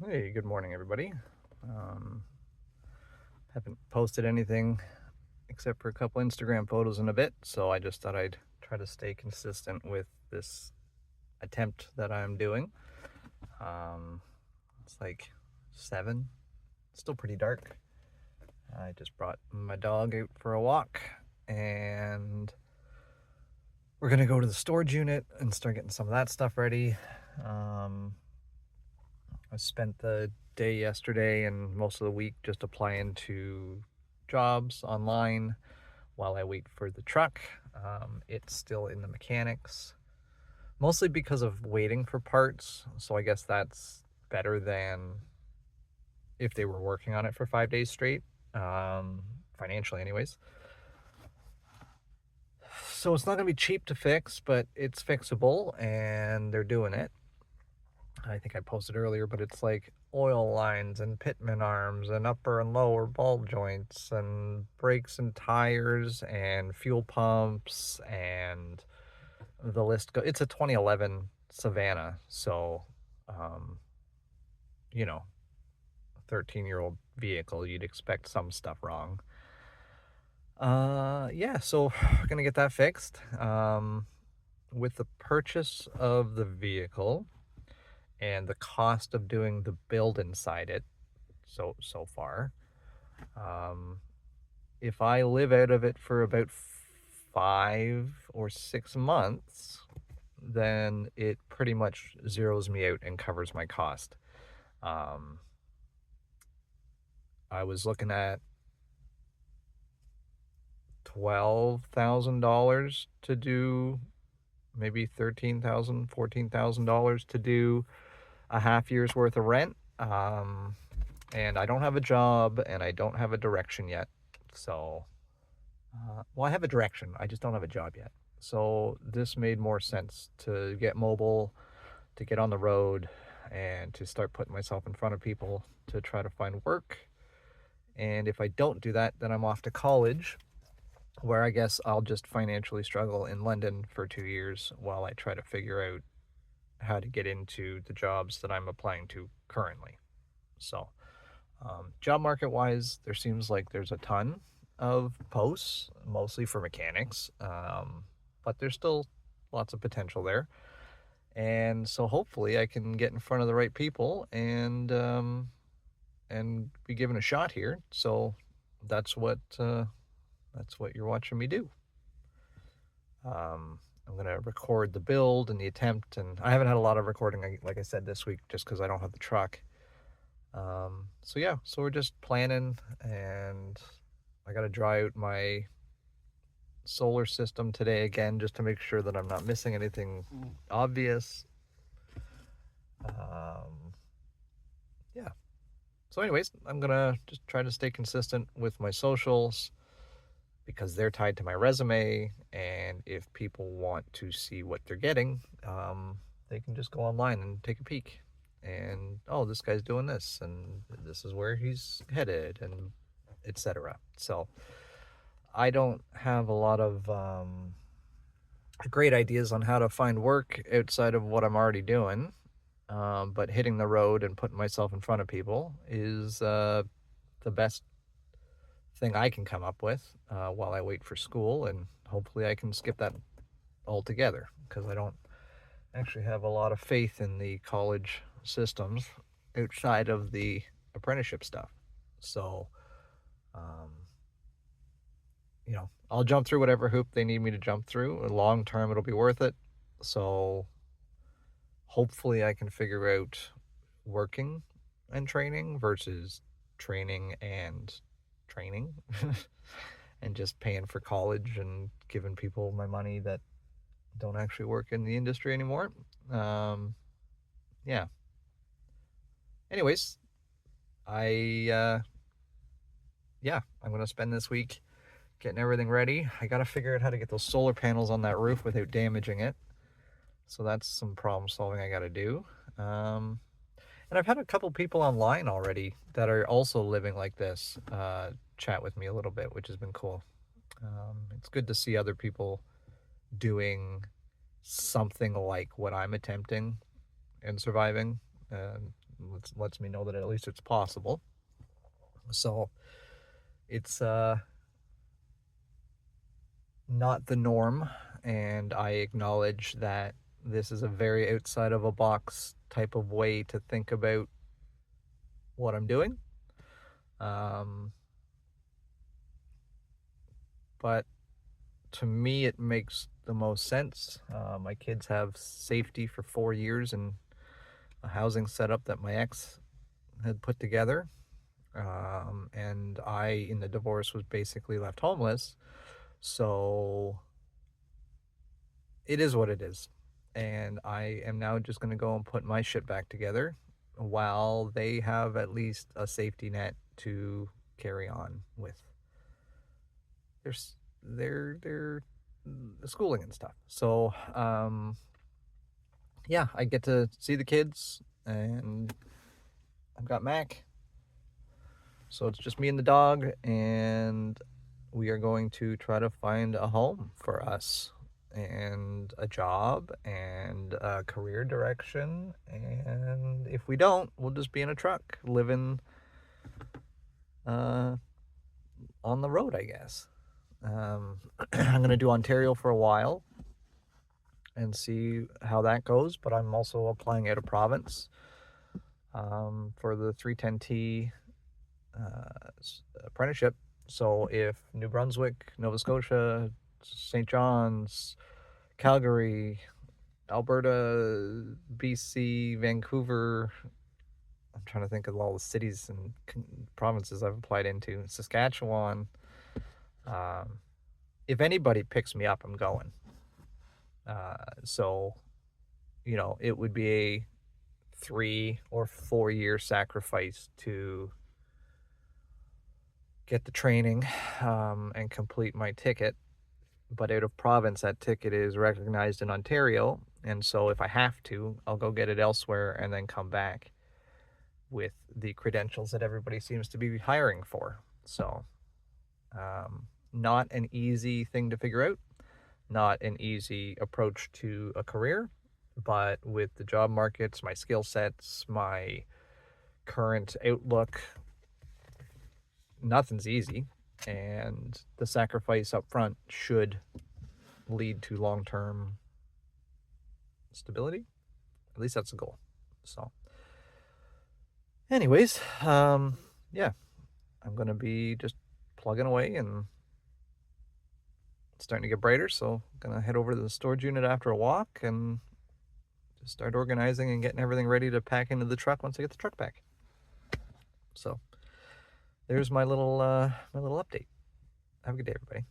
Hey, good morning, everybody. Um, haven't posted anything except for a couple Instagram photos in a bit, so I just thought I'd try to stay consistent with this attempt that I'm doing. Um, it's like 7, still pretty dark. I just brought my dog out for a walk, and we're gonna go to the storage unit and start getting some of that stuff ready. I spent the day yesterday and most of the week just applying to jobs online while I wait for the truck. It's still in the mechanics, mostly because of waiting for parts. So I guess that's better than if they were working on it for 5 days straight, financially, anyways. So it's not going to be cheap to fix, but it's fixable and they're doing it. I think I posted earlier, but it's like oil lines and pitman arms and upper and lower ball joints and brakes and tires and fuel pumps and the list it's a 2011 Savannah, so um, you know, 13-year-old vehicle, you'd expect some stuff wrong. Yeah, so we're gonna get that fixed. With the purchase of the vehicle and the cost of doing the build inside it so far. Um, if I live out of it for about 5 or 6 months, then it pretty much zeroes me out and covers my cost. Um, I was looking at $12,000 to do, maybe $13,000, $14,000 to do a half year's worth of rent. And I don't have a job and I don't have a direction yet. So, well, I have a direction, I just don't have a job yet. So this made more sense to get mobile, to get on the road, and to start putting myself in front of people to try to find work. And if I don't do that, then I'm off to college, where I guess I'll just financially struggle in London for 2 years while I try to figure out how to get into the jobs that I'm applying to currently. So, job market wise, there seems like there's a ton of posts, mostly for mechanics, but there's still lots of potential there. And so hopefully I can get in front of the right people and be given a shot here. So that's what you're watching me do. I'm gonna record the build and the attempt, and I haven't had a lot of recording, like I said, this week, just because I don't have the truck. So yeah, so we're just planning, and I gotta dry out my solar system today again, just to make sure that I'm not missing anything obvious. Yeah. So anyways, I'm gonna just try to stay consistent with my socials because they're tied to my resume, and if people want to see what they're getting, they can just go online and take a peek. And oh, this guy's doing this, and this is where he's headed, and etc. So I don't have a lot of great ideas on how to find work outside of what I'm already doing. But hitting the road and putting myself in front of people is the best thing I can come up with while I wait for school, and hopefully I can skip that altogether because I don't actually have a lot of faith in the college systems outside of the apprenticeship stuff. So, um, I'll jump through whatever hoop they need me to jump through. Long term, it'll be worth it. So, hopefully, I can figure out working and training versus training and training and just paying for college and giving people my money that don't actually work in the industry anymore. Yeah. Anyways, I'm going to spend this week getting everything ready. I got to figure out how to get those solar panels on that roof without damaging it. So that's some problem solving I got to do. And I've had a couple people online already that are also living like this chat with me a little bit, which has been cool. It's good to see other people doing something like what I'm attempting and surviving, lets me know that at least it's possible. So it's not the norm, and I acknowledge that this is a very outside of a box type of way to think about what I'm doing. But to me, it makes the most sense. My kids have safety for 4 years in a housing setup that my ex had put together. And I, in the divorce, was basically left homeless. So it is what it is. And I am now just going to go and put my shit back together while they have at least a safety net to carry on with their schooling and stuff. So yeah, I get to see the kids, and I've got Mac, so it's just me and the dog, and we are going to try to find a home for us and a job and a career direction. And if we don't, we'll just be in a truck living on the road, I guess. I'm going to do Ontario for a while and see how that goes, but I'm also applying out of province for the 310T apprenticeship. So if New Brunswick, Nova Scotia, St. John's, Calgary, Alberta, BC, Vancouver, I'm trying to think of all the cities and provinces I've applied into, Saskatchewan, if anybody picks me up, I'm going. So, you know, it would be a 3 or 4 year sacrifice to get the training and complete my ticket. But out of province, that ticket is recognized in Ontario, and so if I have to, I'll go get it elsewhere and then come back with the credentials that everybody seems to be hiring for. So not an easy thing to figure out, not an easy approach to a career, but with the job markets, my skill sets, my current outlook, nothing's easy, and the sacrifice up front should lead to long-term stability. At least that's the goal. So anyways, yeah, I'm gonna be just plugging away, and it's starting to get brighter, so I'm gonna head over to the storage unit after a walk and just start organizing and getting everything ready to pack into the truck once I get the truck back. So there's my little update. Have a good day, everybody.